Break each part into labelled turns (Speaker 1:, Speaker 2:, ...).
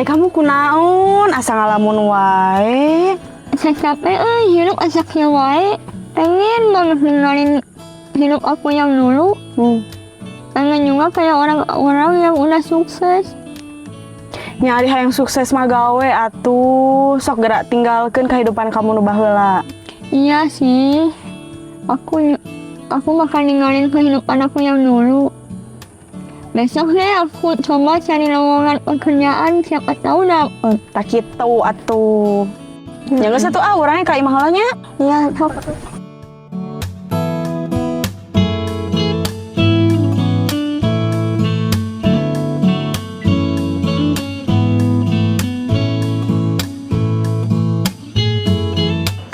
Speaker 1: Ai kamu kunaon asa ngalamun wae?
Speaker 2: Saya capek hidup asaknya wae. Pengen banget ninggalin hidup aku yang dulu. Pengen juga kayak orang-orang yang udah sukses.
Speaker 1: Nyari hayang sukses mah gawe atuh. Sok gerak tinggalkeun kehidupan kamu nu baheula.
Speaker 2: Iya sih. Aku bakal ninggalin kehidupan aku yang dulu. Besok deh aku coba cari lowongan pekerjaan, siapa tahu dapet.
Speaker 1: Tak kitu atuh. Ya geus atuh urang ka imah heula nya.
Speaker 2: Iya, sok.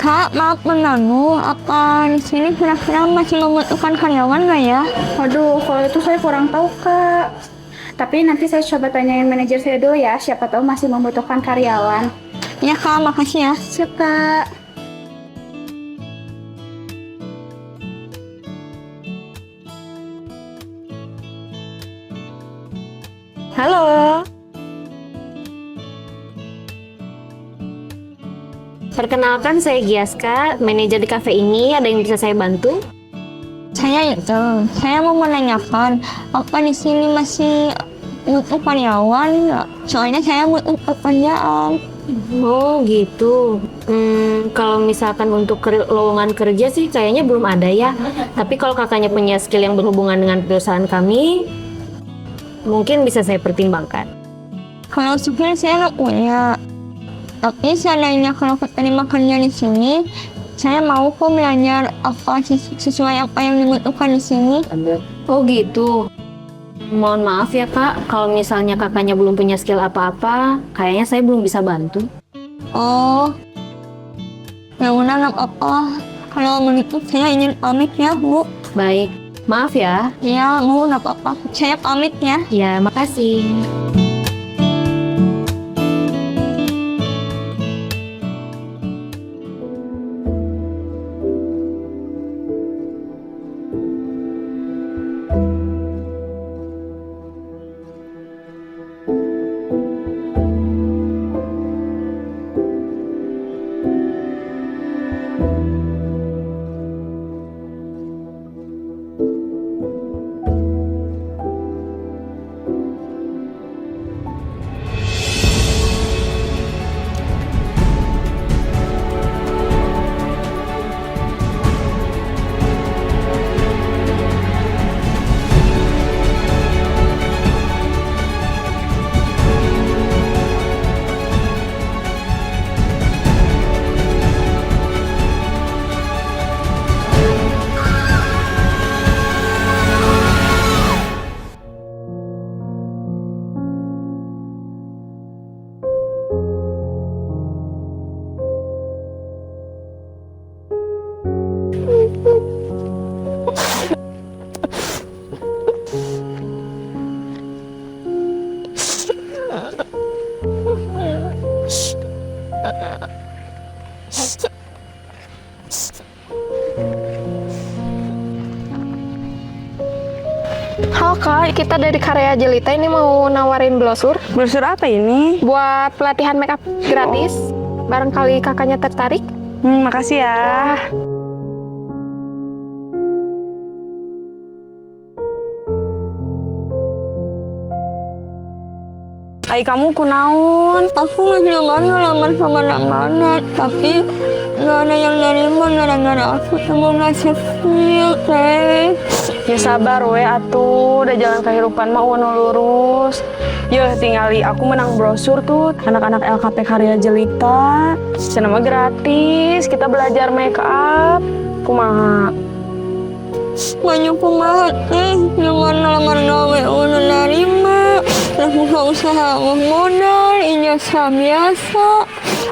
Speaker 2: Kak, maaf mengganggu. Apa di sini kira-kira masih membutuhkan karyawan nggak ya?
Speaker 3: Waduh, kalau itu saya kurang tahu, Kak. Tapi nanti saya coba tanyain manajer saya dulu ya, siapa tahu masih membutuhkan karyawan.
Speaker 2: Ya Kak, makasih ya.
Speaker 3: Siap, Kak.
Speaker 4: Halo. Perkenalkan, saya Giaska, manajer di kafe ini. Ada yang bisa saya bantu?
Speaker 2: Saya mau menanyakan, apa di sini masih butuh karyawan nggak? Soalnya saya butuh pekerjaan.
Speaker 4: Oh gitu. Kalau misalkan untuk lowongan kerja sih kayaknya belum ada ya. Tapi kalau kakaknya punya skill yang berhubungan dengan perusahaan kami, mungkin bisa saya pertimbangkan.
Speaker 2: Kalau skill saya nggak punya. Tapi seandainya kalau keterima kerja di sini, saya mau kok belajar apa sesuai apa yang dibutuhkan di sini.
Speaker 4: Oh gitu. Mohon maaf ya kak, kalau misalnya kakaknya belum punya skill apa-apa, kayaknya saya belum bisa bantu.
Speaker 2: Oh, ya udah nggak apa-apa. Kalau begitu saya ingin pamit ya Bu.
Speaker 4: Baik, maaf ya.
Speaker 2: Ya Bu, nggak apa-apa. Saya pamit ya.
Speaker 4: Ya, makasih.
Speaker 5: Halo Kak, kita dari Karya Jelita ini mau nawarin brosur
Speaker 1: Brosur apa ini?
Speaker 5: buat pelatihan makeup gratis. Barangkali kakaknya tertarik.
Speaker 1: Makasih ya. Ai kamu kunaon?
Speaker 2: Aku masih ngelamar sama anak-anak, tapi nggak ada yang nerima gara-gara aku cuma ngasih skill, teh.
Speaker 1: Ya sabar we atuh, udah jalan kehidupan mah nu lurus. Yeuh tingali aku menang brosur tuh anak-anak LKP Karya Jelita. Cenah mah gratis, kita belajar make up. Kumaha?
Speaker 2: Banyak kumaha teh, nyaman lamar gawe udah nerima. Terus buka usaha modal, ijazah biasa.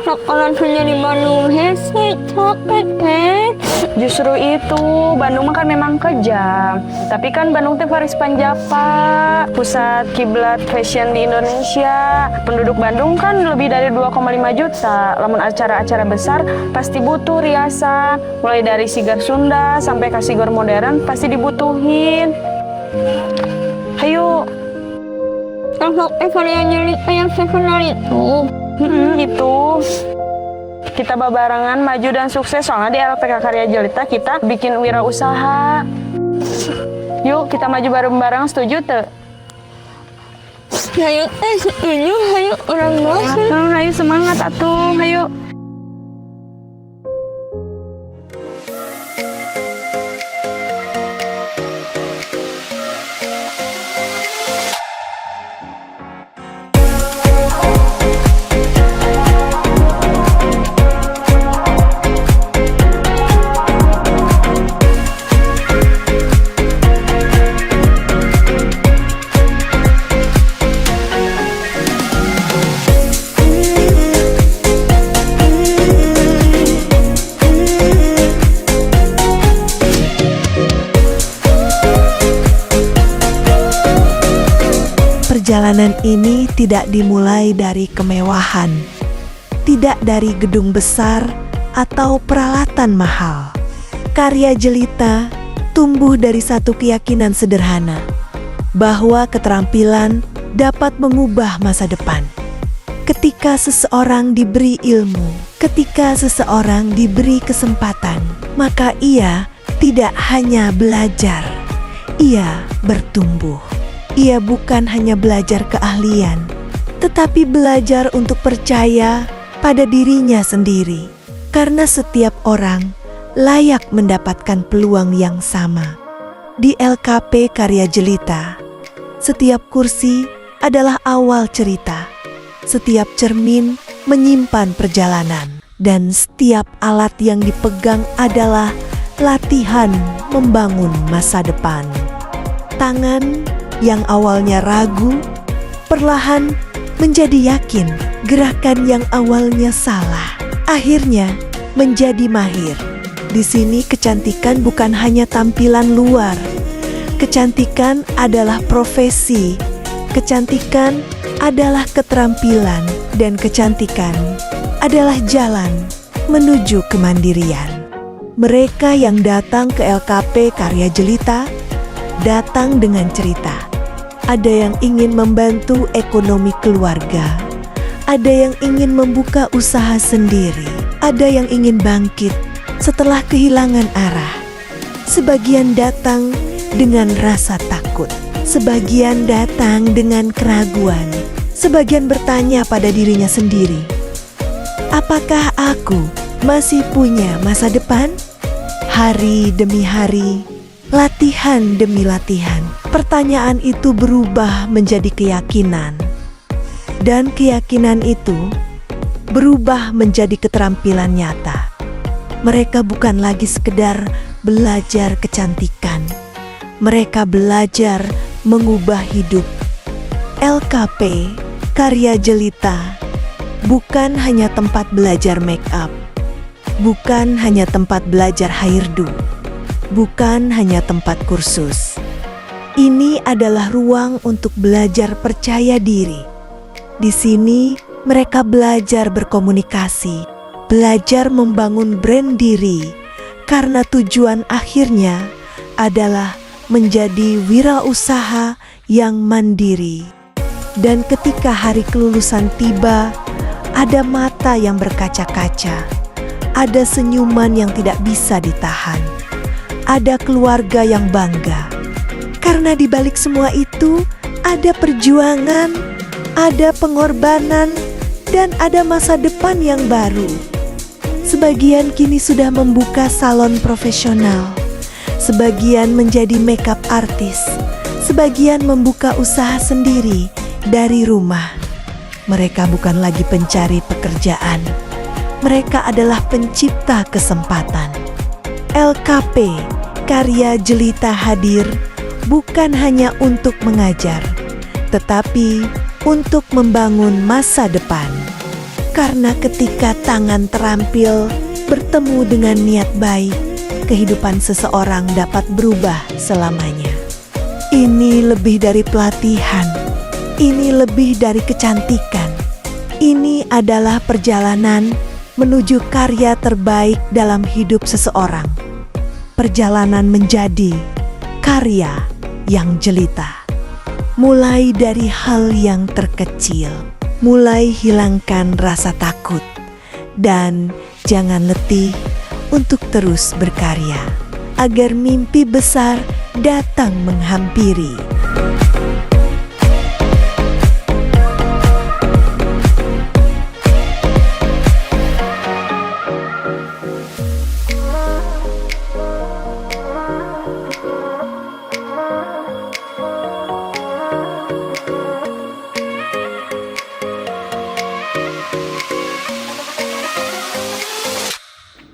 Speaker 2: Lapangan kerja di Bandung hese, capek teh.
Speaker 1: Justru itu, Bandung mah kan memang kejam. Tapi kan Bandung teh Paris Panjapa, pusat kiblat fashion di Indonesia. Penduduk Bandung kan lebih dari 2,5 juta. Lamun acara-acara besar pasti butuh riasan. Mulai dari sigar Sunda sampai ke sigar modern pasti dibutuhin. Hayu.
Speaker 2: Sosok Karya Jelita yang saya kenal itu.
Speaker 1: Itu kita babarengan maju dan sukses, soalnya di LPK Karya Jelita kita bikin wirausaha. Yuk kita maju bareng-bareng, setuju tuh?
Speaker 2: Ayo setuju, ayo orang dosen.
Speaker 1: Ayo semangat atuh, ayo.
Speaker 6: Perjalanan ini tidak dimulai dari kemewahan, tidak dari gedung besar atau peralatan mahal. Karya Jelita tumbuh dari satu keyakinan sederhana, bahwa keterampilan dapat mengubah masa depan. Ketika seseorang diberi ilmu, ketika seseorang diberi kesempatan, maka ia tidak hanya belajar, ia bertumbuh. Ia bukan hanya belajar keahlian, tetapi belajar untuk percaya pada dirinya sendiri. Karena setiap orang layak mendapatkan peluang yang sama. Di LKP Karya Jelita, setiap kursi adalah awal cerita. Setiap cermin menyimpan perjalanan. Dan setiap alat yang dipegang adalah latihan membangun masa depan. Tangan yang awalnya ragu, perlahan menjadi yakin. Gerakan yang awalnya salah, akhirnya menjadi mahir. Di sini kecantikan bukan hanya tampilan luar. Kecantikan adalah profesi. Kecantikan adalah keterampilan. Dan kecantikan adalah jalan menuju kemandirian. Mereka yang datang ke LKP Karya Jelita datang dengan cerita. Ada yang ingin membantu ekonomi keluarga, ada yang ingin membuka usaha sendiri, ada yang ingin bangkit setelah kehilangan arah. Sebagian datang dengan rasa takut, sebagian datang dengan keraguan, sebagian bertanya pada dirinya sendiri, apakah aku masih punya masa depan? Hari demi hari, latihan demi latihan, pertanyaan itu berubah menjadi keyakinan. Dan keyakinan itu berubah menjadi keterampilan nyata. Mereka bukan lagi sekedar belajar kecantikan. Mereka belajar mengubah hidup. LKP Karya Jelita bukan hanya tempat belajar make up, bukan hanya tempat belajar hairdo, bukan hanya tempat kursus. Ini adalah ruang untuk belajar percaya diri. Di sini mereka belajar berkomunikasi, belajar membangun brand diri, karena tujuan akhirnya adalah menjadi wirausaha yang mandiri. Dan ketika hari kelulusan tiba, ada mata yang berkaca-kaca, ada senyuman yang tidak bisa ditahan. Ada keluarga yang bangga, karena di balik semua itu ada perjuangan, ada pengorbanan, dan ada masa depan yang baru. Sebagian kini sudah membuka salon profesional, sebagian menjadi makeup artis, sebagian membuka usaha sendiri dari rumah. Mereka bukan lagi pencari pekerjaan, mereka adalah pencipta kesempatan. LKP Karya Jelita hadir bukan hanya untuk mengajar, tetapi untuk membangun masa depan. Karena ketika tangan terampil bertemu dengan niat baik, kehidupan seseorang dapat berubah selamanya. Ini lebih dari pelatihan, ini lebih dari kecantikan. Ini adalah perjalanan menuju karya terbaik dalam hidup seseorang. Perjalanan menjadi karya yang jelita. Mulai dari hal yang terkecil, mulai hilangkan rasa takut, dan jangan letih untuk terus berkarya agar mimpi besar datang menghampiri.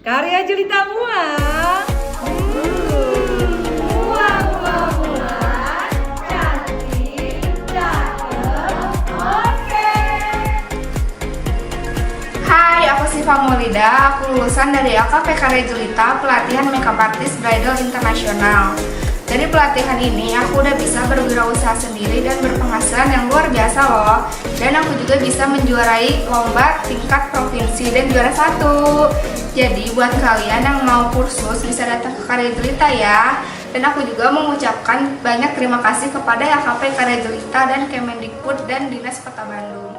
Speaker 7: Karya Jelita Mua.
Speaker 3: Hai, aku Siva Maulida. Aku lulusan dari AKP Karya Jelita, pelatihan Makeup Artist Bridal Internasional. Dari pelatihan ini, aku udah bisa berwirausaha sendiri dan berpenghasilan yang luar biasa loh. Dan aku juga bisa menjuarai lomba tingkat provinsi dan juara 1. Jadi buat kalian yang mau kursus bisa datang ke Karya Jelita ya. Dan aku juga mengucapkan banyak terima kasih kepada AKP Karya Jelita dan Kemendikbud dan Dinas Kota Bandung.